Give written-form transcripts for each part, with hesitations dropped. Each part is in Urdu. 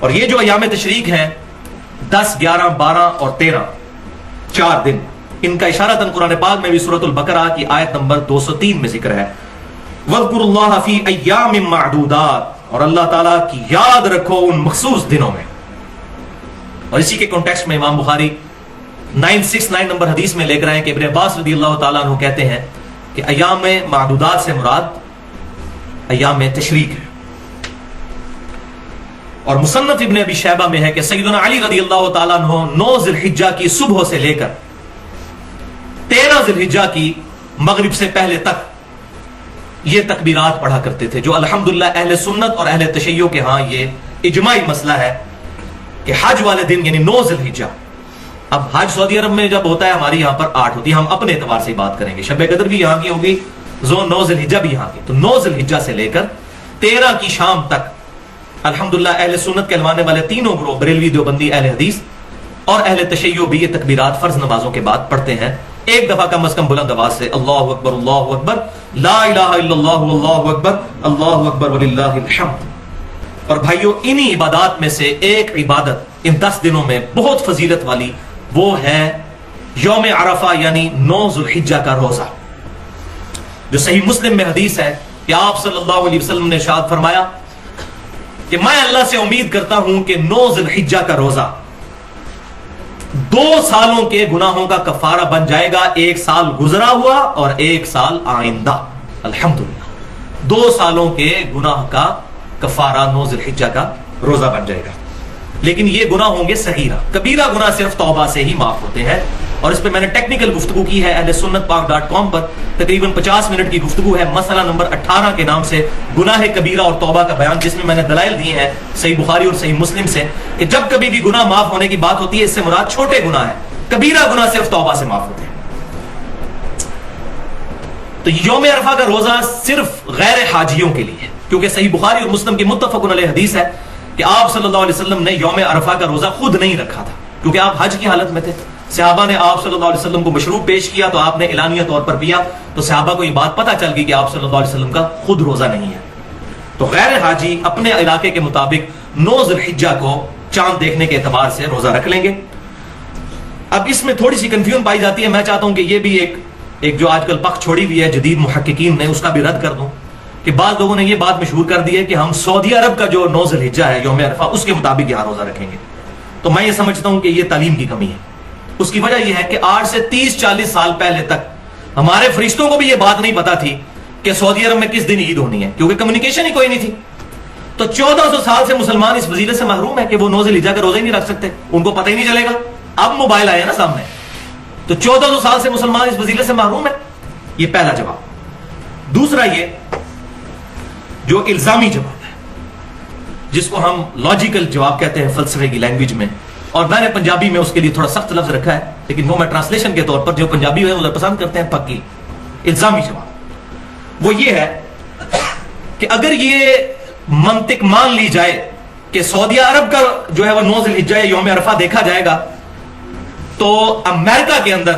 اور یہ جو ایام تشریق ہیں 10 11 12 اور 13 4 دن، ان کا اشارتاً قرآن پاک میں بھی سورۃ البقرہ کی آیت نمبر 203 میں ذکر ہے، وَاذْكُرُوا اللَّهَ فِي أَيَّامٍ مَّعْدُودَاتٍ، اور اللہ تعالیٰ کی یاد رکھو ان مخصوص دنوں میں۔ اور اسی کے کانٹیکسٹ میں امام بخاری 969 نمبر حدیث میں لے کر آئے کہ ابن عباس رضی اللہ تعالیٰ عنہ کہتے ہیں کہ ایام معدودات سے مراد ایام تشریق ہے۔ اور مصنف ابن ابی شیبہ میں ہے کہ سیدنا علی رضی اللہ تعالیٰ عنہ 9 ذی الحجہ کی صبح سے لے کر 13 ذی الحجہ کی مغرب سے پہلے تک یہ تکبیرات پڑھا کرتے تھے، جو الحمدللہ اہل سنت اور اہل تشیع کے ہاں یہ اجماعی مسئلہ ہے کہ حج والے دن یعنی 9 ذی الحجہ، اب حج سعودی عرب میں جب ہوتا ہے ہماری یہاں پر 8 ہوتی ہے، ہم اپنے اعتبار سے ہی بات کریں گے، شب قدر بھی یہاں کی ہوگی، 9 ذی الحجہ بھی یہاں کی، تو 9 ذی الحجہ سے لے کر 13 کی شام تک الحمدللہ اہل سنت کہلوانے والے تینوں گروہ، بریلوی، دیوبندی، اہل حدیث اور اہل تشیع بھی یہ تکبیرات فرض نمازوں کے بعد پڑھتے ہیں، ایک دفعہ کم از کم بلند آواز سے اللہ اکبر لا الہ الا اللہ اللہ اکبر وللہ الحمد۔ اور بھائیو انہی عبادات میں سے ایک عبادت ان 10 دنوں میں بہت فضیلت والی، وہ ہے یوم عرفہ یعنی 9 ذی الحجہ کا روزہ، جو صحیح مسلم میں حدیث ہے کہ آپ صلی اللہ علیہ وسلم نے ارشاد فرمایا کہ میں اللہ سے امید کرتا ہوں کہ 9 ذی الحجہ کا روزہ 2 سالوں کے گناہوں کا کفارہ بن جائے گا، 1 سال گزرا ہوا اور 1 سال آئندہ، الحمدللہ 2 سالوں کے گناہ کا کفارہ 9 ذی الحجہ کا روزہ بن جائے گا۔ لیکن یہ گناہ ہوں گے صغیرہ، کبیرہ گناہ صرف توبہ سے ہی معاف ہوتے ہیں، اور اس پہ میں نے ٹیکنیکل گفتگو کی ہے اہل سنت پاک.com پر، تقریباً 50 منٹ کی گفتگو ہے، مسئلہ نمبر 18 کے نام سے گناہ کبیرہ اور توبہ کا بیان، جس میں میں نے دلائل دیے ہیں صحیح بخاری اور صحیح مسلم سے کہ جب کبھی بھی گناہ معاف ہونے کی بات ہوتی ہے اس سے مراد چھوٹے گناہ ہیں، کبیرہ گناہ صرف توبہ سے معاف ہوتے ہیں۔ تو یوم عرفہ کا روزہ صرف غیر حاجیوں کے لیے ہے، کیونکہ صحیح بخاری اور مسلم کی متفق علیہ حدیث ہے کہ آپ صلی اللہ علیہ وسلم نے یوم عرفہ کا روزہ خود نہیں رکھا تھا، کیونکہ آپ حج کی حالت میں تھے، صحابہ نے آپ صلی اللہ علیہ وسلم کو مشروب پیش کیا تو آپ نے اعلانیہ طور پر پیا، تو صحابہ کو یہ بات پتہ چل گئی کہ آپ صلی اللہ علیہ وسلم کا خود روزہ نہیں ہے، تو غیر حاجی اپنے علاقے کے مطابق 9 ذی الحجہ کو چاند دیکھنے کے اعتبار سے روزہ رکھ لیں گے۔ اب اس میں تھوڑی سی کنفیوژن پائی جاتی ہے، میں چاہتا ہوں کہ یہ بھی ایک جو آج کل پخ چھوڑی ہوئی ہے جدید محققین نے، اس کا بھی رد کر دوں کہ بعض لوگوں نے یہ بات مشہور کر دی ہے کہ ہم سعودی عرب کا جو 9 ذی الحجہ ہے یوم عرفہ اس کے مطابق یہاں روزہ رکھیں گے، تو میں یہ سمجھتا ہوں کہ یہ تعلیم کی کمی ہے۔ اس کی وجہ یہ ہے کہ آج سے 30-40 سال پہلے تک ہمارے فرشتوں کو بھی یہ بات نہیں پتا تھی کہ سعودی عرب میں کس دن عید ہونی ہے، کیونکہ کمیونیکیشن ہی کوئی نہیں تھی، تو 1400 سال سے مسلمان اس فضیلت سے محروم ہے کہ وہ 9 ذی الحجہ کا روزہ ہی نہیں رکھ سکتے، ان کو پتہ ہی نہیں چلے گا۔ اب موبائل آئے نا سامنے، تو 1400 سال سے مسلمان اس فضیلت سے محروم ہے، یہ پہلا جواب۔ دوسرا یہ جو الزامی جواب ہے، جس کو ہم لاجیکل جواب کہتے ہیں فلسفے کی لینگویج میں، اور میں نے پنجابی میں اس کے لیے تھوڑا سخت لفظ رکھا ہے، لیکن وہ میں ٹرانسلیشن کے طور پر جو پنجابی ہے وہ پسند کرتے ہیں، پکی الزامی جواب وہ یہ ہے کہ اگر یہ منطق مان لی جائے کہ سعودی عرب کا جو ہے وہ 9 ذی الحجہ یوم عرفہ دیکھا جائے گا، تو امریکہ کے اندر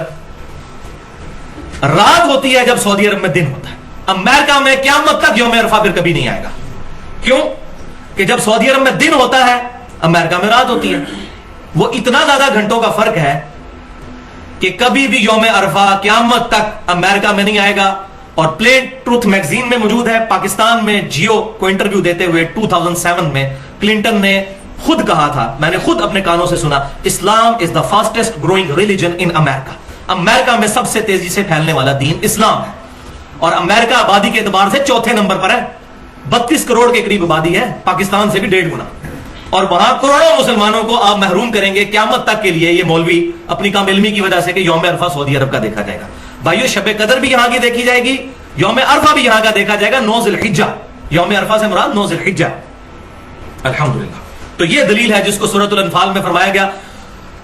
رات ہوتی ہے جب سعودی عرب میں دن ہوتا ہے، امریکہ میں قیامت تک یوم عرفہ پھر کبھی نہیں آئے گا، کیوں کہ جب سعودی عرب میں دن ہوتا ہے امریکہ میں رات ہوتی ہے، وہ اتنا زیادہ گھنٹوں کا فرق ہے کہ کبھی بھی یوم عرفہ قیامت تک امریکہ میں نہیں آئے گا۔ اور پلین ٹروتھ میگزین میں موجود ہے، پاکستان میں جیو کو انٹرویو دیتے ہوئے 2007 میں کلنٹن نے خود کہا تھا، میں نے خود اپنے کانوں سے سنا، اسلام از دا فاسٹسٹ گروئنگ ریلیجن ان امریکہ، امریکہ میں سب سے تیزی سے پھیلنے والا دین اسلام ہے، اور امریکہ آبادی کے اعتبار سے 4تھے نمبر پر ہے، 32 کروڑ کے قریب آبادی ہے، پاکستان سے بھی 1.5 گنا، اور وہاں کروڑوں مسلمانوں کو آپ محروم کریں گے قیامت تک کے لیے، یہ مولوی اپنی کم علمی کی وجہ سے کہ یوم عرفہ سعودی عرب کا دیکھا جائے گا۔ بھائیو شب قدر بھی یہاں کی دیکھی جائے گی، یوم عرفہ بھی یہاں کا دیکھا جائے گا، 9 ذی الحجہ، یوم عرفہ سے مراد 9 ذی الحجہ، الحمدللہ۔ تو یہ دلیل ہے جس کو سورۃ الانفال میں فرمایا گیا،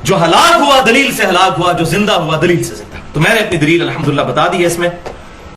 جو ہلاک ہوا دلیل سے ہلاک ہوا، جو زندہ ہوا دلیل سے زندہ۔ تو میں نے اپنی دلیل الحمدللہ بتا دی ہے اس میں۔